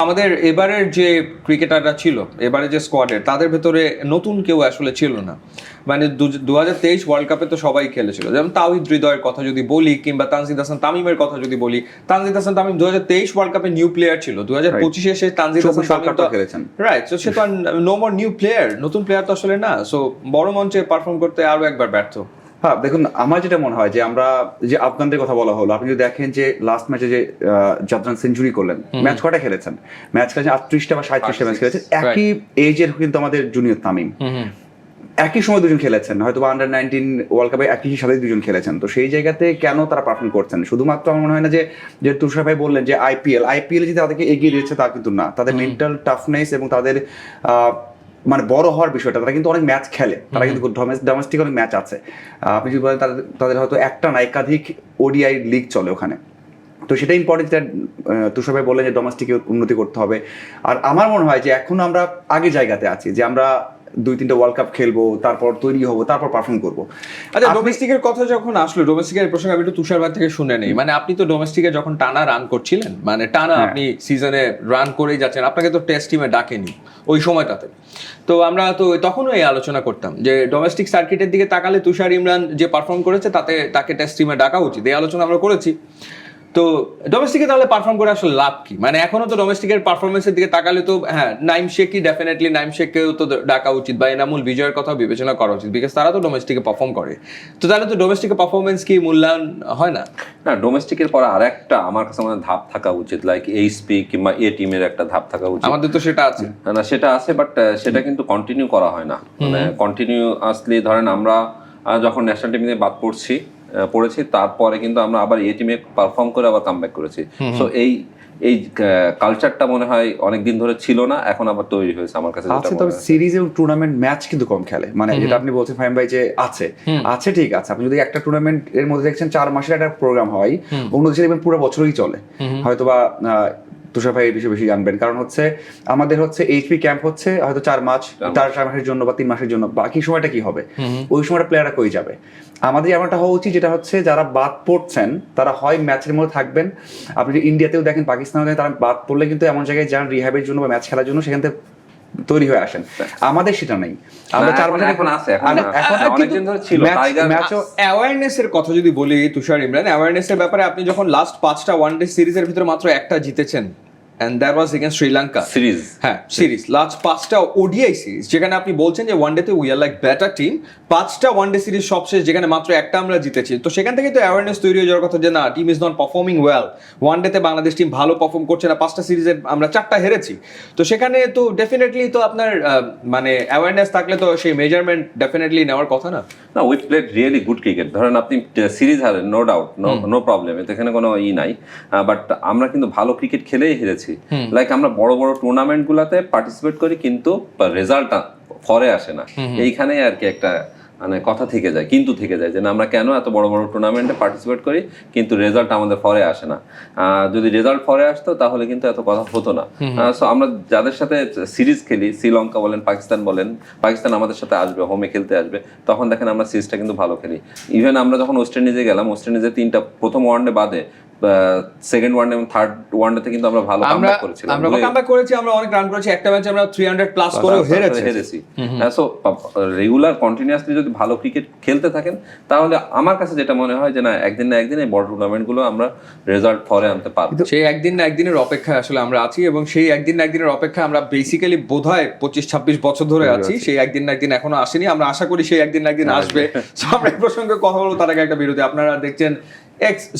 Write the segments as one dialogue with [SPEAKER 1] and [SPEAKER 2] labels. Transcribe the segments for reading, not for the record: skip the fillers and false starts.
[SPEAKER 1] আমাদের এবারের যে ক্রিকেটাররা ছিল, এবারে যে স্কোয়াডের, তাদের ভেতরে নতুন কেউ আসলে ছিল না। মানে 2023 ওয়ার্ল্ড কাপে তো সবাই খেলেছিল, যেমন তাওহিদ হৃদয়ের কথা যদি বলি, কিংবা তানজিদ হাসান তামিমের কথা যদি বলি। তানজিদ হাসান তামিম 2023 ওয়ার্ল্ড কাপে নিউ প্লেয়ার ছিল, 2025 সে তানজিদ হাসান তামিম তো
[SPEAKER 2] খেলেছেন,
[SPEAKER 1] রাইট। তো সে তো নো মোর নিউ প্লেয়ার, নতুন প্লেয়ার তো আসলে না। সো বড় মঞ্চে পারফর্ম করতে আরো একবার ব্যর্থ।
[SPEAKER 2] হ্যাঁ দেখুন, আমার যেটা মনে হয় যে আমরা যে আফগানদের কথা বলা হলো, আপনি যদি দেখেন যে লাস্ট ম্যাচে যে জাদরান সেঞ্চুরি করলেন, ম্যাচ কটা খেলেছেন? ম্যাচ খেলেছেন 38টা বা 37টা ম্যাচ খেলেছেন। একই এজের কিন্তু আমাদের জুনিয়র তামিম, একই সময় দুজন খেলেছেন, হয়তো আন্ডার-19 ওয়ার্ল্ড কাপে একই সাথে দুজন খেলেছেন। তো সেই জায়গাতে কেন তারা পারফর্ম করছেন? শুধুমাত্র আমার মনে হয় না যে তুষার ভাই বললেন যে আইপিএল যে তাদেরকে এগিয়ে দিয়েছে তা কিন্তু না। তাদের মেন্টাল টাফনেস এবং তাদের মানে বড় হওয়ার বিষয়টা, তারা কিন্তু অনেক ম্যাচ খেলে, তারা কিন্তু ডোমেস্টিক অনেক ম্যাচ আছে। আপনি যদি বলেন তাদের হয়তো একটা না একাধিক ওডিআই লিগ চলে ওখানে। তো সেটা ইম্পর্টেন্ট। তুষার ভাই বললেন যে ডোমেস্টিকে উন্নতি করতে হবে। আর আমার মনে হয় যে এখন আমরা আগে জায়গাতে আছি, যে আমরা 2-3টা ওয়ার্ল্ড কাপ খেলবো, তারপর তৈরি হবো, তারপর পারফর্ম করবো।
[SPEAKER 1] আচ্ছা, ডোমেস্টিকের কথা যখন আসলো, ডোমেস্টিকের প্রসঙ্গে আমি একটু তুষার ভাই থেকে শুনে নেই। মানে আপনি তো ডোমেস্টিকে যখন টানা রান করছিলেন, মানে টানা আপনি সিজনে রান করেই যাচ্ছেন, আপনাকে তো টেস্ট টিমে ডাকেনি ওই সময়টাতে। তো আমরা তো তখনও এই আলোচনা করতাম যে ডোমেস্টিক সার্কিটের দিকে তাকালে তুষার ইমরান যে পারফর্ম করেছে তাকে টেস্ট টিমে ডাকা উচিত, এই আলোচনা আমরা করেছি। তো ডোমেস্টিকে তাহলে পারফর্ম করে আসলে লাভ কি? মানে এখনো তো ডোমেস্টিকের পারফরমেন্সের দিকে তাকালে তো হ্যাঁ, নাইম শেখই ডেফিনেটলি, নাইম শেখকেও তো ডাকা উচিত, বা এনামুল বিজয়ের কথাও বিবেচনা করা উচিত, বিকজ তারা তো ডোমেস্টিকে পারফর্ম করে। তো তাহলে তো ডোমেস্টিকের পারফরমেন্স কি মূল্যায়ন হয় না?
[SPEAKER 3] না, ডোমেস্টিকের পর আরেকটা আমার কাছে আমাদের ধাপ থাকা উচিত, লাইক এইচপি কিংবা এ টিমের একটা ধাপ থাকা উচিত।
[SPEAKER 1] আমাদের তো সেটা আছে
[SPEAKER 3] না, সেটা আছে, বাট সেটা কিন্তু কন্টিনিউ করা হয় না। মানে কন্টিনিউ আসলে ধরেন আমরা যখন ন্যাশনাল টিমে বাদ পড়েছি, তারপরে কিন্তু আমরা আবার এ টিমে পারফর্ম করে আবার কামব্যাক করেছি। সো এই কালচারটা মনে হয় অনেকদিন ধরে ছিল না, এখন আবার তৈরি হয়েছে আমার কাছে।
[SPEAKER 2] তবে সিরিজ এবং টুর্নামেন্ট ম্যাচ কিন্তু কম খেলে, মানে যেটা আপনি বলছেন ফাহিম ভাই যে আছে ঠিক আছে। আপনি যদি একটা টুর্নামেন্ট এর মধ্যে দেখছেন 4 মাসের একটা প্রোগ্রাম হয়, অন্য দেশে দেখবেন পুরো বছরই চলে। হয়তোবা তুষার ভাই এই বিষয়ে বেশি জানবেন, কারণ হচ্ছে আমাদের হচ্ছে এইচপি ক্যাম্প হচ্ছে হয়তো 4 মাসের জন্য বা 3 মাসের জন্য। বাকি সময়টা কি হবে? ওই সময়টা প্লেয়াররা কই যাবে? আমাদের এমনটা হওয়া উচিত যেটা হচ্ছে যারা বাদ পড়ছেন তারা হয় ম্যাচের মধ্যে থাকবেন। আপনি যদি ইন্ডিয়াতেও দেখেন, পাকিস্তানেও দেখেন, তারা বাদ পড়লে কিন্তু এমন জায়গায় যান রিহ্যাবের জন্য বা ম্যাচ খেলার জন্য, সেখান থেকে তৈরি হয়ে আসেন। আমাদের সেটা নেই। আমরা 4 মাস
[SPEAKER 3] এখন আছে, এখন অনেকদিন ধরে ছিল।
[SPEAKER 1] অ্যাওয়ারনেসের কথা যদি বলি তুষার ইমরান, অ্যাওয়ারনেসের ব্যাপারে আপনি যখন লাস্ট 5টা ওয়ানডে সিরিজের ভিতরে মাত্র একটা জিতেছেন, and that was against Sri Lanka
[SPEAKER 3] series.
[SPEAKER 1] হ্যাঁ, সিরিজ লাস্ট 5টা ওডিআই সিরিজ, যেখানে আপনি বলছেন যে ওয়ানডেতে we are like better team. 5টা ওয়ানডে সিরিজ সবশেষ যেখানে মাত্র একটা আমরা জিতেছি। তো সেখান থেকে তো অ্যাওয়ারনেস তৈরি হয়ে যাওয়ার কথা যে না, team is not performing well. ওয়ানডেতে বাংলাদেশ টিম ভালো পারফর্ম করছে না, 5টা সিরিজে আমরা 4টা হেরেছি। তো সেখানে তো ডেফিনেটলি তো আপনার মানে অ্যাওয়ারনেস থাকলে তো সেই মেজারমেন্ট ডেফিনেটলি নেওয়ার কথা না।
[SPEAKER 3] না, we played really good cricket. ধরেন আপনি সিরিজ হারেন, নো ডাউট, নো প্রবলেম, এখানে কোনো নাই। বাট আমরা কিন্তু ভালো ক্রিকেট খেলেই হেরেছি। লাইক আমরা বড় বড় টুর্নামেন্ট গুলাতে পার্টিসিপেট করি, কিন্তু রেজাল্ট ফরে আসে না। এইখানেই আর কি একটা মানে কথা থেকে যায়, কিন্তু থেকে যায় যে আমরা কেন এত বড় বড় টুর্নামেন্টে পার্টিসিপেট করি কিন্তু রেজাল্ট আমাদের ফরে আসে না। যদি রেজাল্ট ফরে আসতো তাহলে কিন্তু এত কথা হতো না। সো আমরা যাদের সাথে সিরিজ খেলি, শ্রীলঙ্কা বলেন, পাকিস্তান বলেন, পাকিস্তান আমাদের সাথে আসবে, হোমে খেলতে আসবে, তখন দেখেন আমরা সিরিজটা কিন্তু ভালো খেলি। ইভেন আমরা যখন ওয়েস্ট ইন্ডিজে গেলাম, ওয়েস্ট ইন্ডিজে 3টা প্রথম ওয়ানডে বাদে সেকেন্ড ওয়ানডে এবং থার্ড ওয়ানডেতে কিন্তু আমরা ভালো কামব্যাক করেছিলাম।
[SPEAKER 1] আমরা কামব্যাক করেছি, আমরা অনেক রান করেছি, একটা ম্যাচে আমরা 300 প্লাস করে হেরেছি।
[SPEAKER 3] সো রেগুলার কন্টিনিউয়াসলি যদি ভালো ক্রিকেট খেলতে থাকেন, তাহলে আমার কাছে যেটা মনে হয় যে না, একদিন না একদিন এই বড় টুর্নামেন্ট গুলো আমরা রেজাল্ট ফরে আনতে পারবো।
[SPEAKER 1] সেই একদিন না একদিনের অপেক্ষায় আসলে আমরা আছি, এবং সেই একদিন না একদিনের অপেক্ষায় আমরা বেসিক্যালি বোধহয় 25-26 বছর ধরে আছি। সেই একদিন না একদিন এখনো আসেনি, আমরা আশা করি সেই একদিন না একদিন আসবে। আমরা এই প্রসঙ্গে কথা বলবো, তার আগে একটা বিরতি। আপনারা দেখছেন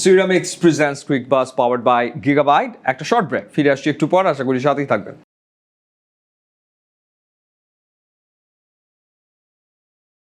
[SPEAKER 1] Ceramics presents Quick Buzz powered by Gigabyte। একটা শর্ট ব্রেক, ফিরে আসছি একটু পর, আশা করি সাথেই থাকবেন।